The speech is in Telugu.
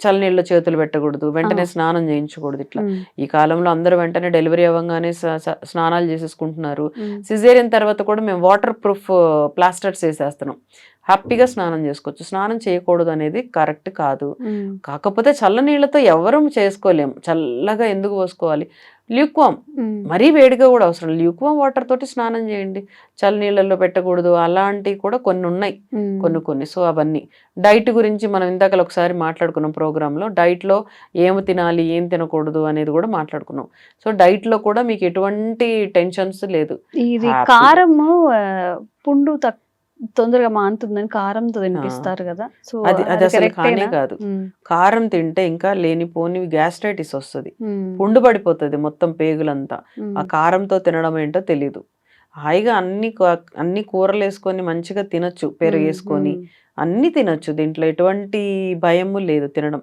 చల్లనీళ్ళలో చేతులు పెట్టకూడదు, ఆ! వెంటనే స్నానం చేయించకూడదు ఇట్లా. హ్మ్. ఈ కాలంలో అందరూ వెంటనే డెలివరీ అవ్వంగానే స్నానాలు చేసేసుకుంటున్నారు. హ్మ్. సిజేరియన్ తర్వాత కూడా మేము వాటర్ ప్రూఫ్ ప్లాస్టర్స్ ఏసేస్తున్నాం. హ్యాపీగా స్నానం చేసుకోవచ్చు. స్నానం చేయకూడదు అనేది కరెక్ట్ కాదు. హ్మ్. కాకపోతే చల్లనీళ్ళతో ఎవ్వరం చేసుకోలేం. చల్లగా ఎందుకు పోసుకోవాలి? ల్యూక్వార్మ్, హ్మ్. మరీ వేడిగా కూడా అవసరం లేదు. ల్యూక్వార్మ్ వాటర్ తోటి స్నానం చేయండి. చల్లనీళ్ళలో పెట్టకూడదు అలాంటివి కూడా కొన్నున్నాయి. హ్మ్. కొన్ని. సో, అవన్నీ. డైట్ గురించి మనం ఇందాకల ఒకసారి మాట్లాడుకున్నాం ప్రోగ్రామ్‌లో. డైట్‌లో ఏమి తినాలి, ఏం తినకూడదు అనేది కూడా మాట్లాడుకున్నాం. సో, డైట్‌లో కూడా మీకు ఎటువంటి టెన్షన్స్ లేదు. ఇది హ్యాపీగా. కారము పుండు తొందరగా మానుతుందని కారంతో ఆ! తినిపిస్తారు గదా! సో, అది అది అది అసలు కానే కరెక్టేనా? కాదు. హ్మ్. కారం తింటే ఇంకా లేనిపోని గ్యాస్ట్రైటిస్ వస్తది. హ్మ్. పుండు పడిపోతది మొత్తం పేగులంతా. ఆ హ్మ్. కారంతో తినడం ఏంటో తెలీదు. హాయిగా అన్ని కూరలేసుకొని మంచిగా తినొచ్చు. హ్మ్. పెరుగేసుకొని హ్మ్. అన్నీ తినొచ్చు. దీంట్లో ఎటువంటి భయము లేదు తినడం.